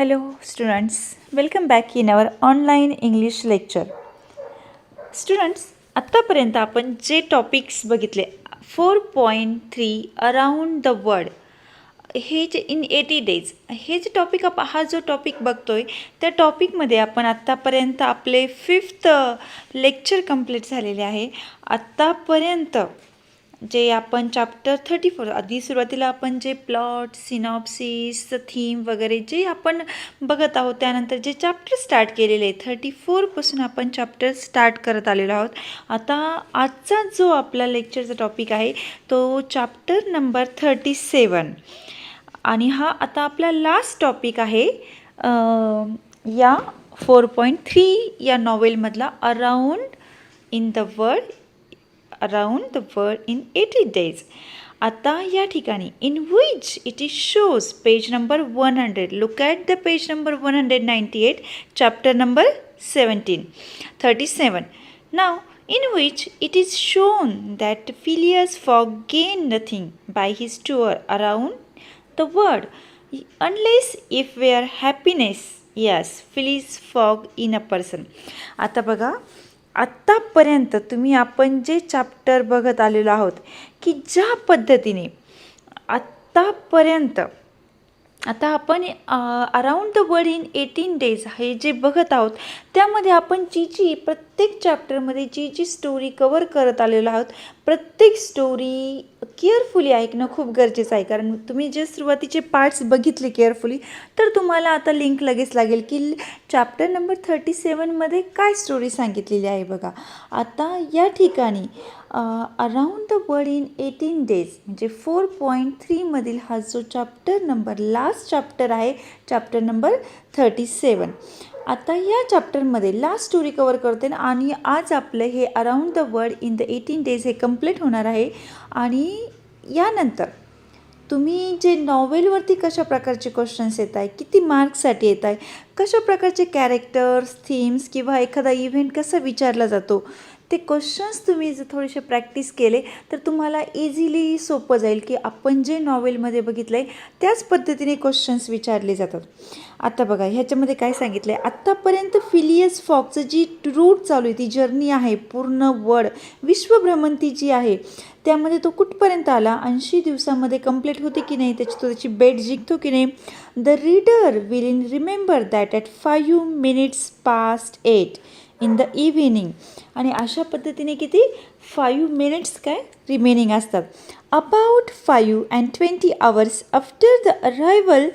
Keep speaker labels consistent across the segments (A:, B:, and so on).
A: Hello students, welcome back in our online English lecture. Students, आत्तापर्यंत आपण जे topics बघितले 4.3 अराउंड द वर्ल्ड, हे जे इन 80 डेज, हे जे टॉपिक हा जो टॉपिक बघतोय त्या टॉपिकमध्ये आपण आत्तापर्यंत आपले 5th लेक्चर कंप्लीट झालेले आहे. आत्तापर्यंत जे आपण चॅप्टर 34 आधी सुरुवातीला आपण जे प्लॉट, सिनॉप्सिस, थीम वगैरे जे आपण बघत आहोत, त्यानंतर जे चॅप्टर स्टार्ट केलेले आहे 34पासून आपण चॅप्टर स्टार्ट करत आलेलो आहोत. आता आजचा जो आपला लेक्चरचा टॉपिक आहे तो चॅप्टर नंबर 37 आणि हा आता आपला लास्ट टॉपिक आहे या 4.3 या नॉवेलमधला around the world in 80 days. आता या ठिकाणी in which it is shows page number 100. Look at the page number 198, chapter number 37. नाव in which it is shown that Phileas Fogg gained nothing by his tour around the world unless if were happiness. Yes, Phileas Fogg in a person. आता बघा, आत्तापर्यंत तुम्ही आपण जे chapter बघत आलेलो आहोत की ज्या पद्धतीने आत्तापर्यंत आता आपण around the world in 18 days हे जे बघत आहोत त्यामध्ये आपण जी प्रत्येक चॅप्टरमध्ये जी स्टोरी कवर करत आलेलो आहोत, प्रत्येक स्टोरी केअरफुली ऐकणं खूप गरजेचं आहे. कारण तुम्ही जे सुरुवातीचे पार्ट्स बघितले केअरफुली तर तुम्हाला आता लिंक लगेच लागेल की चॅप्टर नंबर 37मध्ये काय स्टोरी सांगितलेली आहे. बघा, आता या ठिकाणी around the world in 18 days म्हणजे 4.3 मधील हा जो चॅप्टर नंबर लास्ट चॅप्टर आहे, चॅप्टर नंबर 37. आता या चॅप्टरमध्ये लास्ट स्टोरी कवर करते आणि आज आपलं हे around the world in the 18 days हे कंप्लीट होणार आहे. आणि यानंतर तुम्ही जे नॉवेलवरती कशा प्रकारचे क्वेश्चन्स येत आहे, किती मार्क्ससाठी येत आहे, कशा प्रकारचे कॅरेक्टर्स, थीम्स किंवा एखादा इव्हेंट कसा विचारला जातो, ते क्वेश्चन्स तुम्ही जर थोडेसे प्रॅक्टिस केले तर तुम्हाला इझिली सोपं जाईल की आपण जे नॉवेलमध्ये बघितलं आहे त्याच पद्धतीने क्वेश्चन्स विचारले जातात. आता बघा, ह्याच्यामध्ये काय सांगितलं आहे, आत्तापर्यंत फिलियस फॉगचं जी रूट चालू आहे, ती जर्नी आहे, पूर्ण वर्ल्ड विश्वभ्रमंती जी आहे त्यामध्ये तो कुठपर्यंत आला, 80 दिवसामध्ये कंप्लीट होते की नाही, त्याची बेट जिंकतो की नाही. The reader will remember that at 5 minutes past 8 in the evening. आणि अशा पद्धतीने किती 5 minutes काय रिमेनिंग असतात. About 5:20 hours after the arrival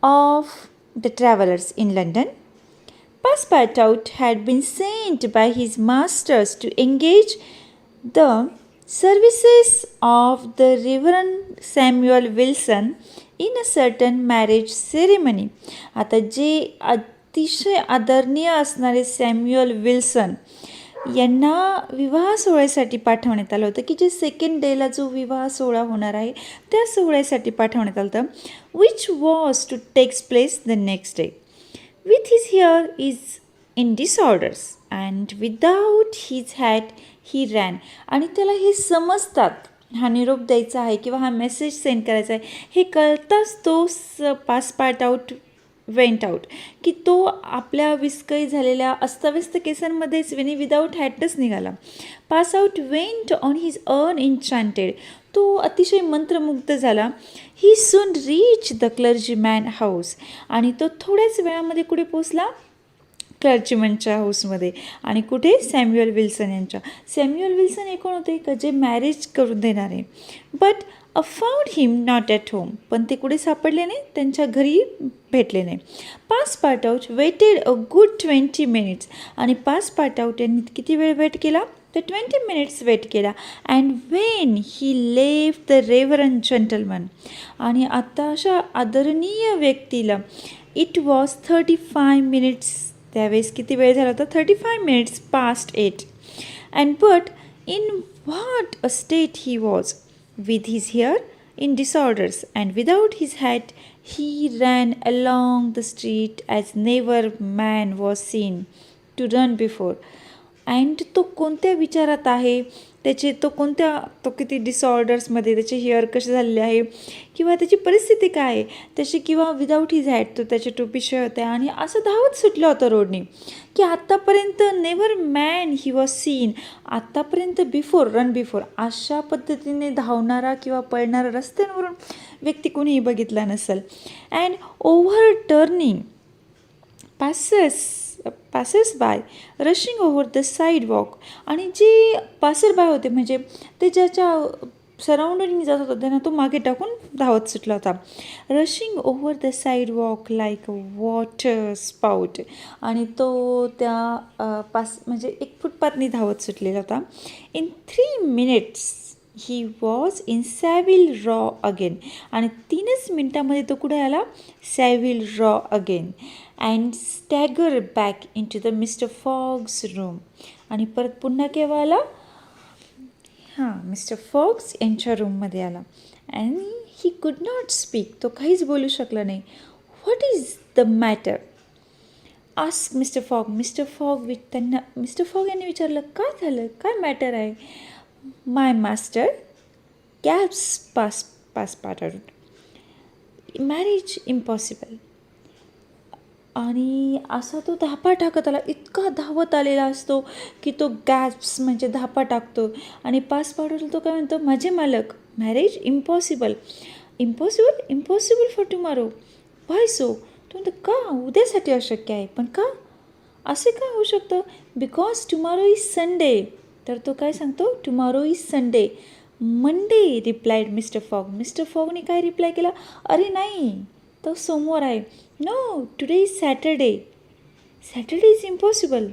A: of the travellers in London, Passepartout had been sent by his masters to engage the services of the Reverend Samuel Wilson in a certain marriage ceremony. आता जे अतिशय आदरणीय असणारे Samuel Wilson यांना विवाह सोहळ्यासाठी पाठवण्यात आलं होतं की जे 2nd डेला जो विवाह सोहळा होणार आहे त्या सोहळ्यासाठी पाठवण्यात आलं होतं, which was to takes place the next day. With his hair is in disorders and without his hat he ran. आणि त्याला हे समजतात, हा निरोप द्यायचा आहे किंवा हा मेसेज सेंड करायचा आहे हे कळताच तो पासपार्ट वेंट आउट की तो आपल्या विस्कळीत झालेल्या अस्ताव्यस्त केसांमध्येच विदाऊट हॅटच निघाला. Pass out went on his unenchanted, तो अतिशय मंत्रमुग्ध झाला. He soon reach the clergyman house, आणि तो थोड्याच वेळामध्ये कुठे पोचला, क्लर्जीमॅनच्या हाऊसमध्ये. आणि कुठे, सॅम्युअल विल्सन यांच्या. सॅम्युअल विल्सन हे कोण होते का जे मॅरेज करून देणारे. But found him not at home, पण ते कुठे सापडले नाही, त्यांच्या घरी भेटले नाही. पासपार्टआउट वेटेड अ गुड 20 minutes, आणि पासपार्टआउट यांनी किती वेळ वेट केला तर 20 minutes वेट केला. And when he left the reverend gentleman, आणि आता अशा आदरणीय व्यक्तीला इट वॉज 35 minutes, त्यावेळेस किती वेळ झाला होता 35 minutes past 8. And but in what a state he was, with his hair in disorders and without his hat, he ran along the street as never man was seen to run before. And तो कोणत्या विचारात आहे, त्याचे तो किती डिसऑर्डर्समध्ये त्याचे hair कसे झालेले आहे किंवा त्याची परिस्थिती काय आहे त्याची, किंवा विदाऊट हिज हॅट तो त्याच्या टोपीशिवाय होत्या, आणि असं धावत सुटलं होतं रोडनी की आत्तापर्यंत never man he was seen, आत्तापर्यंत रन बिफोर अशा पद्धतीने धावणारा किंवा पळणारा रस्त्यांवरून व्यक्ती कोणीही बघितला नसेल. And over turning passes by rushing over the sidewalk, आणि जे पासर बाय होते म्हणजे ते ज्याच्या सराउंडिंग जात होतं त्यांना तो मागे टाकून धावत सुटला होता. Rushing over the sidewalk like water spout, आणि तो त्या म्हणजे एक फुटपाथनी धावत सुटलेला होता. In 3 minutes he was in Savile Row again, आणि 3च मिनटामध्ये तो कुठे आला, Savile Row again. And stagger back in to the Mr Fogg's room, आणि परत पुन्हा केव्हा आला, मिस्टर फॉग्स यांच्या रूममध्ये आला. And he could not speak, तो काहीच बोलू शकला नाही. What is the matter ask Mr fog. Mister Fogg यांनी विचारलं, काय झालं, काय मॅटर आहे. My master gasps pass marriage impossible, आणि असा तो धापा टाकत आला, इतका धावत आलेला असतो की तो गॅप्स म्हणजे धापा टाकतो. आणि पास पाठवला तो काय म्हणतो, माझे मालक marriage impossible for tomorrow. Why so, तो म्हणतो का, उद्यासाठी अशक्य आहे. पण का, असे काय होऊ शकतं, बिकॉज टुमॉरो इज संडे. तर तो काय सांगतो, tomorrow is Sunday. Monday replied Mr fog. Mr फॉगने काय रिप्लाय केला, अरे नाही, तो सोमवार आहे. No, today is Saturday is impossible.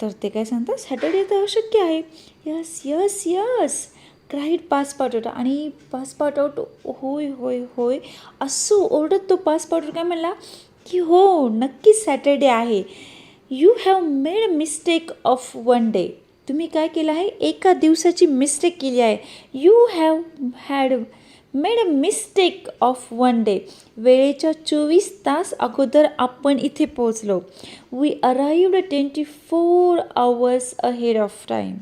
A: तर ते काय सांगतात, सॅटर्डे तर अशक्य आहे. Yes cried passport. आणि पासपोर्ट होय असं ओरडत तो पासपोर्ट काय म्हणला की हो, नक्कीच सॅटर्डे आहे. You have made a mistake of 1 day. तुम्ही काय केलं आहे, एका दिवसाची मिस्टेक केली आहे. You have made a mistake of 1 day. वेळेच्या 24 तास अगोदर आपण इथे पोहोचलो. We arrived 24 hours ahead of time.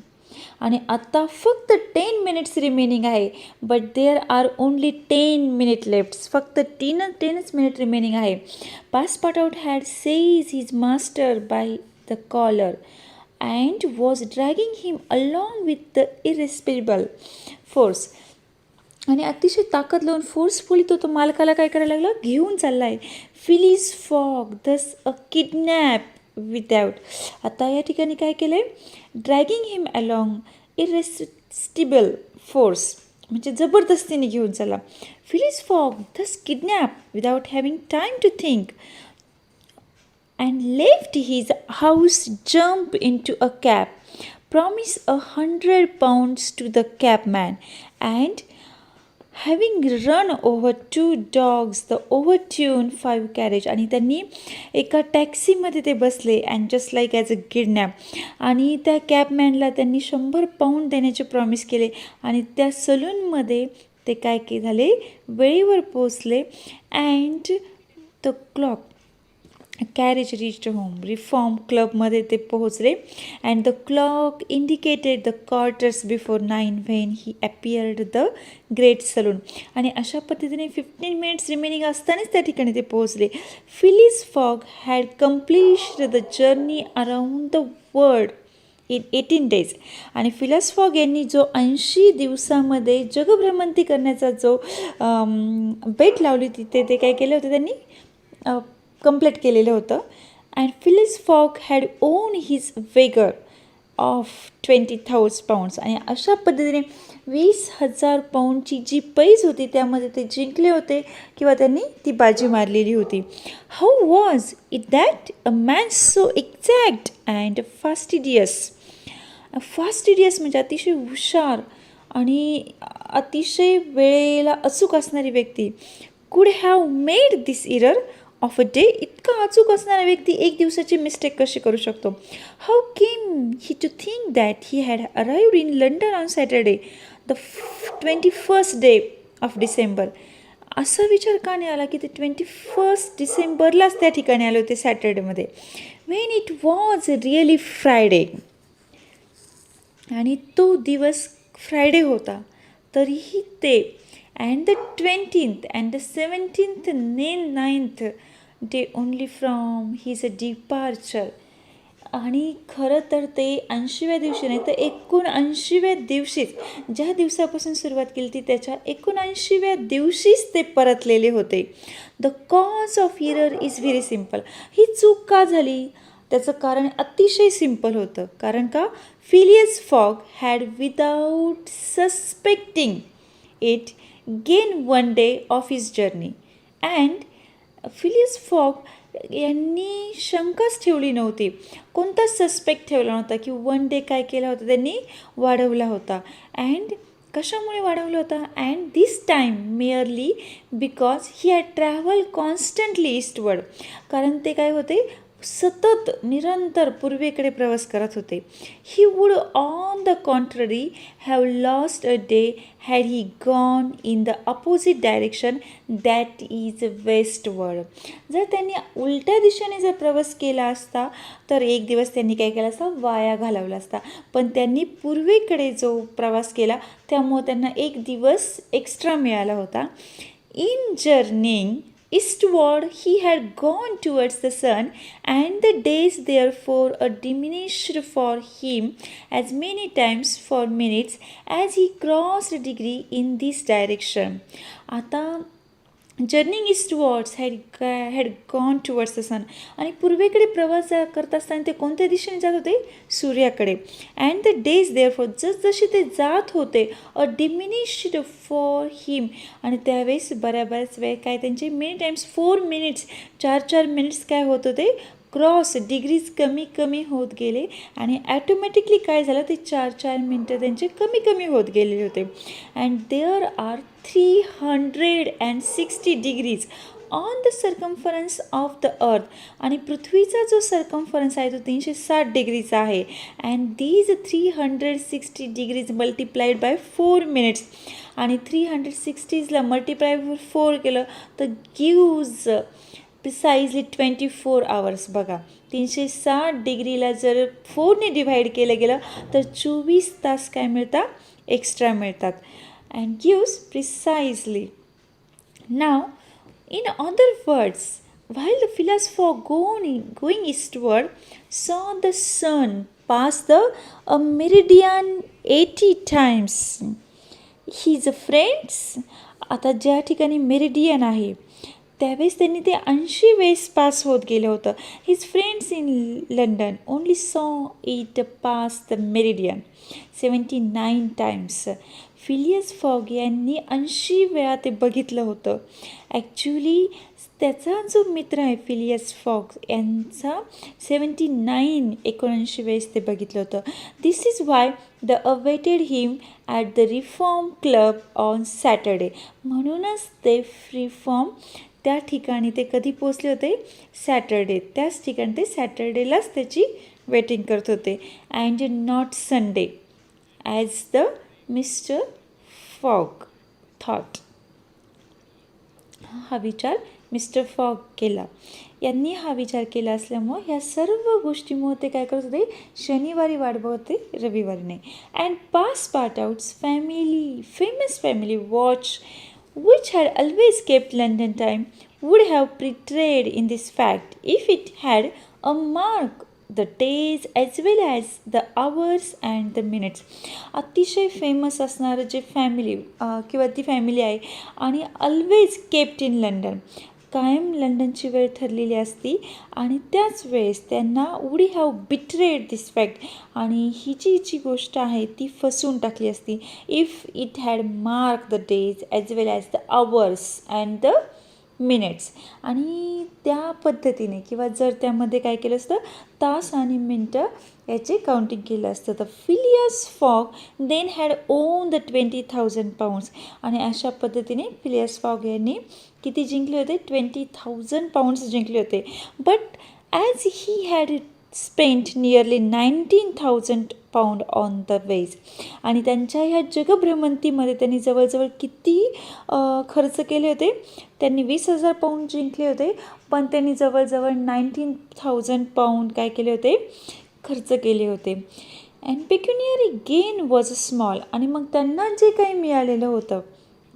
A: आणि आत्ता फक्त 10 minutes रिमेनिंग आहे. But there are only 10 minutes left. फक्त 10च मिनिट रिमेनिंग आहे. Passport had seize his master by the collar and was dragging him along with the irrespirable force. आणि अतिशय ताकद लावून फोर्सफुली तो मालकाला काय करायला लागला, घेऊन चालला आहे. फिलिस फॉग दस अ किडनॅप विदाऊट. आता या ठिकाणी काय केलं आहे, dragging him along irresistible force म्हणजे जबरदस्तीने घेऊन चालला. Phileas Fogg thus kidnap without having time to think and left his house, jump into a cab, promise 100 pounds to the cabman, and having run over 2 dogs, the overturned 5 carriage. आणि त्यांनी एका टॅक्सीमध्ये ते बसले and just like as a kidnap. आणि त्या कॅबमॅनला त्यांनी 100 pound देण्याचे प्रॉमिस केले. आणि त्या सलूनमध्ये ते काय झाले, वेळेवर पोचले. And the clock carriage reached home. Reform क्लबमध्ये ते पोहोचले. And the clock indicated the quarters before 9 when he appeared the great saloon. आणि अशा पद्धतीने 15 minutes रिमेनिंग असतानाच त्या ठिकाणी ते पोहोचले. Phileas Fogg had accomplished the journey around the world in 18 days. आणि फिलिस फॉग यांनी जो 80 दिवसामध्ये जगभ्रमंती करण्याचा जो बेट लावली होती ते काय केलं होतं त्यांनी कंप्लीट केलेलं होतं. And Phileas Fogg had won his wager of 20,000 pounds. आणि अशा पद्धतीने 20,000 poundsची जी पैज होती त्यामध्ये ते जिंकले होते किंवा त्यांनी ती बाजी मारलेली होती. How was it that a man so exact and fastidious म्हणजे अतिशय हुशार आणि अतिशय वेळेला अचूक असणारी व्यक्ती कुड have made this error of a day. इतका अचूक असणारा व्यक्ती एक दिवसाची मिस्टेक कशी करू शकतो. How came he to think that he had arrived in London on Saturday the 21st day of December. असा विचार का नाही आला की ते 21st डिसेंबरलाच त्या ठिकाणी आले होते सॅटर्डेमध्ये, when it was really Friday. आणि तो दिवस फ्रायडे होता. तरीही ते and the 20th and the 17th 9th day only from his departure. आणि खरं तर ते 80व्या दिवशी नाही तर 79व्या दिवशीच, ज्या दिवसापासून सुरुवात केली ती त्याच्या 79व्या दिवशीच ते परतलेले होते. The cause of error is very simple. ही चूक का झाली त्याचं कारण अतिशय सिम्पल होतं. कारण का Phileas Fog had without suspecting it gain one day of his journey. And Phileas Fogg यांनी शंकाच ठेवली नव्हती, कोणताच सस्पेक्ट ठेवला नव्हता की वन डे काय केला होता त्यांनी वाढवला होता. अँड कशामुळे वाढवला होता? And this time merely because he had travel constantly eastward. कारण ते काय होते सतत निरंतर पूर्वेकडे प्रवास करत होते. He would on the contrary have lost a day had he gone in the opposite direction that is westward. जर त्यांनी उलट्या दिशेने जर प्रवास केला असता तर एक दिवस त्यांनी काय केला असता वाया घालवला असता. पण त्यांनी पूर्वेकडे जो प्रवास केला त्यामुळे त्यांना एक दिवस एक्स्ट्रा मिळाला होता. In journeying eastward he had gone towards the sun, and the days therefore diminished for him as many times for minutes as he crossed a degree in this direction. आता journeying eastwards had gone towards the sun. आणि पूर्वेकडे प्रवास करत असताना ते कोणत्या दिशेने जात होते? सूर्याकडे. अँड द डेज देअरफॉर जसजसे ते जात होते डिमिनिश्ड फॉर हिम. आणि त्यावेळेस बऱ्याच वेळ काय त्यांचे मेनी टाइम्स 4 मिनिट्स 4 मिनिट्स काय होत होते क्रॉस डिग्रीज कमी होत गेले. आणि ॲटोमॅटिकली काय झालं ते 4 मिनटं त्यांचे कमी होत गेलेले होते. And there are 360 degrees on the circumference of the earth. आणि पृथ्वीचा जो सर्कम्फरन्स आहे तो 360 डिग्रीचा आहे. And these 360 degrees multiplied by 4 minutes. आणि 360ला मल्टिप्लाय 4 केलं तर गिव्ज प्रिसाइजली 24 आवर्स. बघा 360 डिग्रीला जर 4ने डिव्हाइड केलं गेलं तर 24 तास काय मिळतात एक्स्ट्रा मिळतात. And gives precisely. Now in other words, while the philosopher going eastward saw the sun pass the meridian 80 times, his friends, आता ज्या ठिकाणी मेरिडियन आहे त्यावेळेस त्यांनी ते 80 वेळेस पास होत गेलं होतं. His friends in London only saw it pass the meridian 79 times. Phileas Fogg यांनी 80 वेळा ते बघितलं होतं. ॲक्च्युली त्याचा जो मित्र आहे फिलियस फॉग यांचा 79 वेळेस ते बघितलं होतं. This is why the awaited him at the Reform Club on Saturday. म्हणूनच ते रिफॉर्म त्या ठिकाणी ते कधी पोचले होते सॅटर्डे. त्याच ठिकाणी ते सॅटर्डेलाच त्याची वेटिंग करत होते. And not Sunday as the mister fog thought. हा विचार मिस्टर फॉग केला. यांनी हा विचार केला असल्यामुळं ह्या सर्व गोष्टीमुळे ते काय करत होते शनिवारी वाट बघत होते रविवारी नाही. And pass part outs family famous family watch which had always kept London time would have betrayed in this fact if it had a mark the days as well as the hours and the minutes. अतिशय famous असणारं जे family किंवा ती family आहे आणि always kept in London, कायम लंडनची वेळ ठरलेली असती. आणि त्याच वेळेस त्यांना would have betrayed this fact. आणि ही जी गोष्ट आहे ती फसवून टाकली असती if it had mark the days as well as the hours and the minutes. आणि त्या पद्धतीने किंवा जर त्यामध्ये काय केलं असतं तास आणि मिनटं याचे काउंटिंग केलं असतं. तर Phileas Fogg then had won the 20,000 pounds. आणि अशा पद्धतीने फिलियस फॉग यांनी किती जिंकले होते 20,000 पाऊंड्स जिंकले होते. But as he had spent nearly 19,000 pound on the ways. आणि त्यांच्या ह्या जगभ्रमंतीमध्ये त्यांनी जवळजवळ किती खर्च केले होते? त्यांनी 20,000 पाऊंड जिंकले होते पण त्यांनी जवळजवळ 19,000 पाऊंड काय केले होते खर्च केले होते. And pecuniary gain was small. आणि मग त्यांना जे काही मिळालेलं होतं,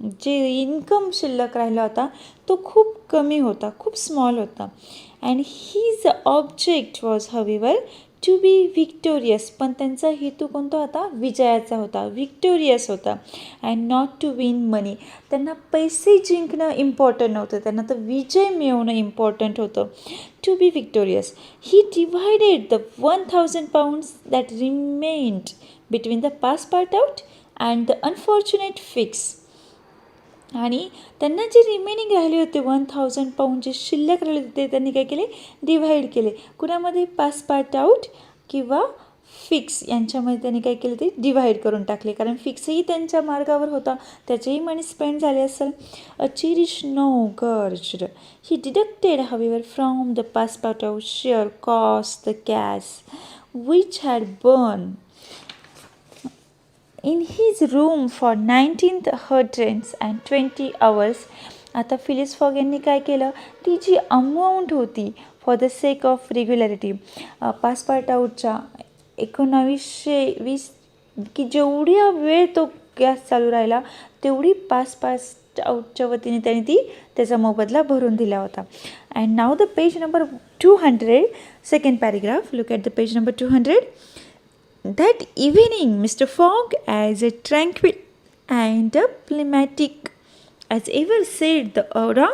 A: जे इन्कम शिल्लक राहिला होता तो खूप कमी होता, खूप स्मॉल होता. And his object was however to be victorious. पण त्यांचा हेतू कोणता होता? विजयाचा होता, व्हिक्टोरियस होता. And not to win money. त्यांना पैसे जिंकणं इम्पॉर्टंट नव्हतं, त्यांना तर विजय मिळवणं इम्पॉर्टंट होतं. To be victorious. He divided the 1000 pounds that remained between the Passepartout and the unfortunate Fix. आणि त्यांना जे रिमेनिंग राहिले होते 1000 pounds जे शिल्लक राहिले होते ते त्यांनी काय केले? डिव्हाइड केले. कुणामध्ये? पास पार्ट आउट किंवा फिक्स यांच्यामध्ये त्यांनी काय केलं? ते डिव्हाइड करून टाकले, कारण फिक्सही त्यांच्या मार्गावर होता, त्याचेही मनी स्पेंड झाले असेल. A cherish no grudged. He deducted however from the Passepartout share cost the gas which had burn in his room for 1920 hours. आता फिलिस फॉग यांनी काय केलं? ती जी अमाऊंट होती for the sake of regularity, पास पार्ट आउटच्या 1920 की जेवढ्या वेळ तो गॅस चालू राहिला तेवढी पास आउटच्या वतीने त्यांनी त्याचा मोबदला भरून दिला होता. And now the page number 200, second paragraph. Look at the page number 200. That evening, Mr. Fogg, as tranquil and diplomatic as ever, said, "The aura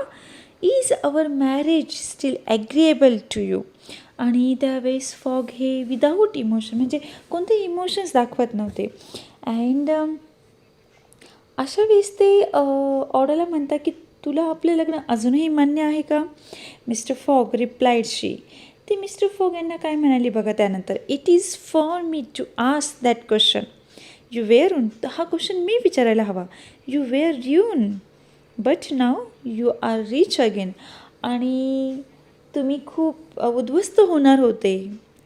A: is our marriage still agreeable to you?" आणि त्यावेळेस fog हे without emotion, म्हणजे कोणते emotions दाखवत नव्हते. And अशा वेळेस ते ऑर्डरला म्हणतात की तुला आपलं लग्न अजूनही मान्य आहे का? Mister Fogg replied she. ते मिस्टर फॉग यांना काय म्हणाली बघा त्यानंतर. It is for me to ask that question. You were हा क्वेश्चन मी विचारायला हवा. यू वेअर ड्यून but now you are rich again. आणि तुम्ही खूप उद्ध्वस्त होणार होते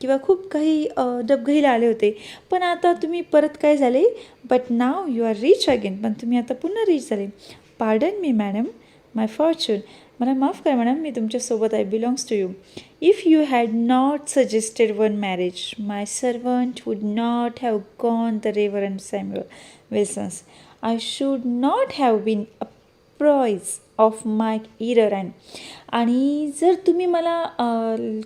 A: किंवा खूप काही डबघाईला आले होते, पण आता तुम्ही परत काय झाले? But now you are rich again. पण तुम्ही आता पुन्हा रिच झाले. Pardon me madam, my fortune. मला माफ करा मॅडम, मी तुमच्यासोबत I belongs to you. If you had not suggested one marriage my servant would not have gone the reverend Samuel Wilson's. I should not have been apprised of my error. आणि जर तुम्ही मला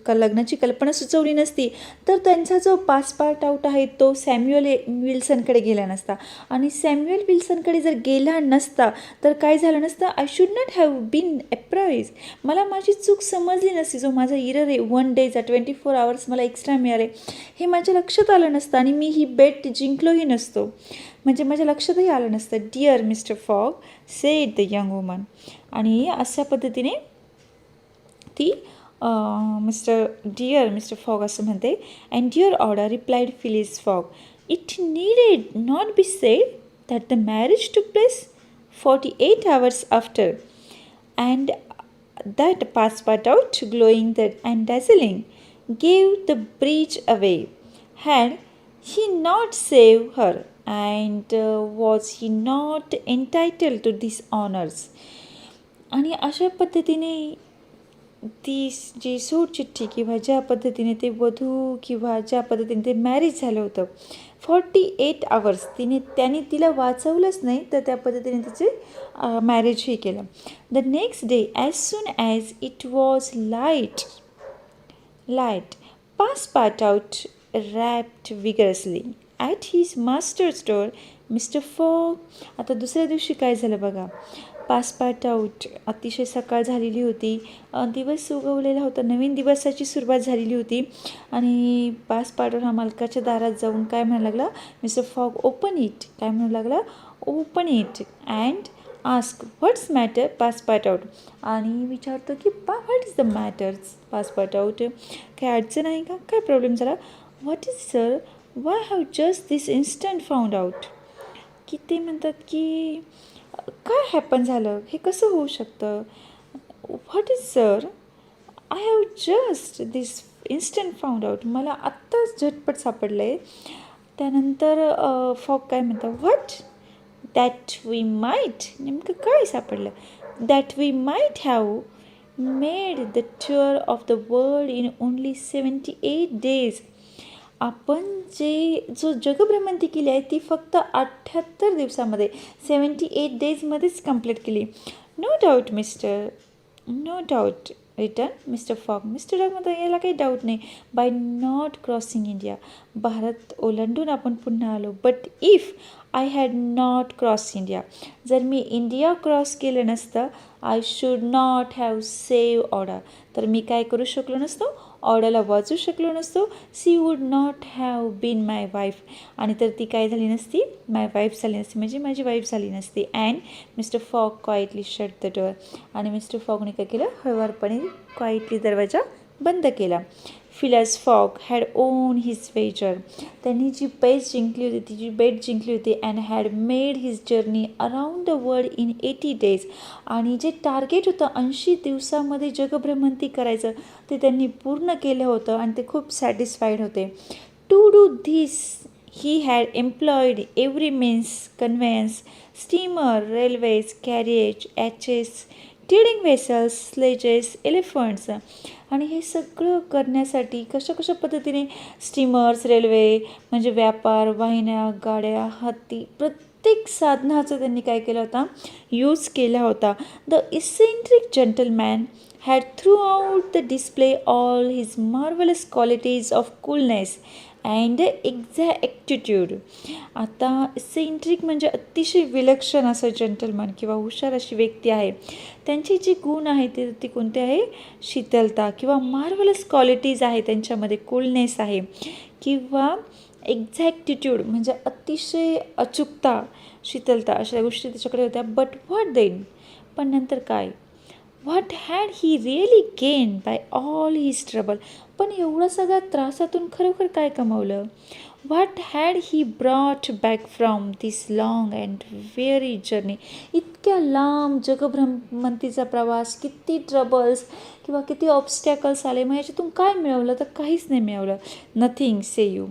A: लग्नाची कल्पना सुचवली नसती तर त्यांचा जो पास पार्ट आउट आहे तो सॅम्युअल विल्सनकडे गेला नसता. आणि सॅम्युअल विल्सनकडे जर गेला नसता तर काय झालं नसतं? I should not have been apprised. मला माझी चूक समजली नसती. जो माझा इरर आहे 1 डेचा 24 hours मला एक्स्ट्रा मिळाले हे माझ्या लक्षात आलं नसतं आणि मी ही बेट जिंकलोही नसतो, म्हणजे माझ्या लक्षातही आलं नसतं. Dear mister Fogg said the young woman. आणि अशा पद्धतीने ती डिअर मिस्टर फॉग असं म्हणते. अँड डिअर ऑर्डर replied Phileas Fogg. It needed not be said that the marriage took place 48 hours after and that Passepartout glowing and dazzling gave the breach away. Had he not saved her and was he not entitled to these honors. आणि अशा पद्धतीने ती जी सूटचिठ्ठी किंवा ज्या पद्धतीने ते वधू किंवा ज्या पद्धतीने ते मॅरेज झालं होतं 48 hours त्यांनी तिला वाचवलंच नाही, तर त्या पद्धतीने तिचे मॅरेजही केलं. The next day as soon as it was light pass part out wrapped vigorously at his masters door. Mister fog. आता दुसऱ्या दिवशी काय झालं बघा. पास पार्ट आउट अतिशय सकाळ झालेली होती, दिवस उगवलेला होता, नवीन दिवसाची सुरुवात झालेली होती. आणि पास पार्ट आउट हा मालकाच्या दारात जाऊन काय म्हणायला लागला? Mister fog open it. काय म्हणू लागला? Open it and ask what's matter pass part out. आणि विचारतो की what is the matters pass part out. काय अडचण आहे का? काय प्रॉब्लेम झाला? What is sir Y have just this instant found out. की ते म्हणतात की काय हॅपन झालं, हे कसं होऊ शकतं? What is sir I have just this instant found out. मला आत्ताच झटपट सापडलं आहे. त्यानंतर फॉग काय म्हणतात? What that we might. नेमकं काय सापडलं? That we might have made the tour of the world in only 78 days. आपण जो जगभ्रमंती केली आहे ती फक्त 78 दिवसामध्ये 78 डेजमध्येच कंप्लीट केली. No doubt mister, no doubt return mister fog. Mister Fog याला काही डाऊट नाही. By not crossing India, Bharat ओलांडून आपण पुन्हा आलो. But if I had not cross India, जर मी इंडिया क्रॉस केलं नसतं, I should not have save ऑर्डर, तर मी काय करू शकलो नसतो, ऑर्डरला वाचू शकलो नसतो. She would not have been my wife, आणि तर ती काय झाली नसती, माय वाईफ झाली नसती, म्हणजे माझी वाईफ झाली नसती. And mister Fog quietly shut the door, आणि मिस्टर फॉगने काय केलं, हळुवारपणे क्वाइटली दरवाजा बंद केला. Phileas Fog had won his wager, त्यांनी जी पेस जिंकली होती, ती जी बेट जिंकली होती. And had made his journey around the world in 80 days, आणि जे टार्गेट होतं 80 दिवसामध्ये जगभ्रमंती करायचं, ते त्यांनी पूर्ण केलं होतं आणि ते खूप सॅटिस्फाईड होते. To do this he had employed every means conveyance, steamer, railways, carriage, ॲचेस, ट्रेडिंग वेसल्स, स्लेजेस, एलिफंट्स, आणि हे सगळं करण्यासाठी कशा पद्धतीने स्टीमर्स, रेल्वे म्हणजे व्यापार, वाहिन्या, गाड्या, हत्ती, प्रत्येक साधनाचा त्यांनी काय केला होता, यूज केला होता. The eccentric gentleman had throughout the display all his marvelous qualities of coolness and exactitude. आता इसेंट्रिक म्हणजे अतिशय विलक्षण असं जेंटलमॅन किंवा हुशार अशी व्यक्ती आहे. त्यांची जी गुण आहे ती कोणते आहे, शीतलता, किंवा मार्वलस क्वालिटीज आहे त्यांच्यामध्ये, कूलनेस आहे, किंवा एक्झॅक्टिट्यूड म्हणजे अतिशय अचूकता, शीतलता, अशा गोष्टी त्याच्याकडे होत्या. बट व्हॉट देन, पण नंतर काय, what had he really gain by all his trouble, पण एवढं सगळ्या त्रासातून खरोखर काय कमावलं. What had he brought back from this long and very journey, इतक्या लांब जगभ्रमंतीचा प्रवास, किती ट्रबल्स किंवा किती ऑब्स्टॅकल्स आले, मग याच्यातून काय मिळवलं, तर काहीच नाही मिळवलं. Nothing say you,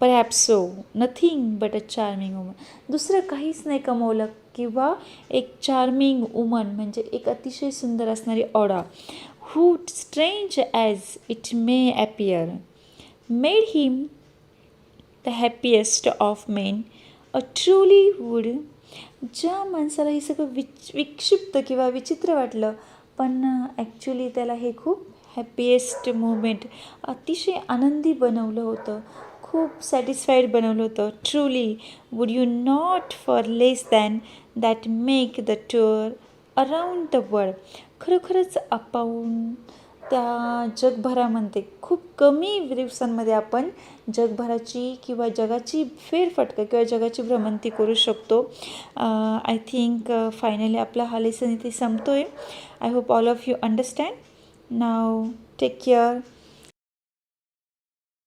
A: perhaps so, nothing but a charming woman, दुसरं काहीच नाही कमवलं, किंवा एक चार्मिंग वुमन म्हणजे एक अतिशय सुंदर असणारी ऑडा, who, strange as it may appear, made him the happiest of men, a truly would. ज्या माणसाला हे सगळं विक्षिप्त किंवा विचित्र वाटलं, पण ॲक्च्युली त्याला हे खूप हॅपिएस्ट मुवमेंट, अतिशय आनंदी बनवलं होतं, खूप सॅटिस्फाईड बनवलं होतं. Truly would you not for less than that make the tour around the world, खरोखरच आपण त्या जगभरामध्ये खूप कमी दिवसांमध्ये आपण जगभराची किंवा जगाची फेरफटका किंवा जगाची भ्रमंती करू शकतो. आय थिंक फायनली आपला हा लेसन इथे संपतो आहे. I hope all of you understand. Now take care.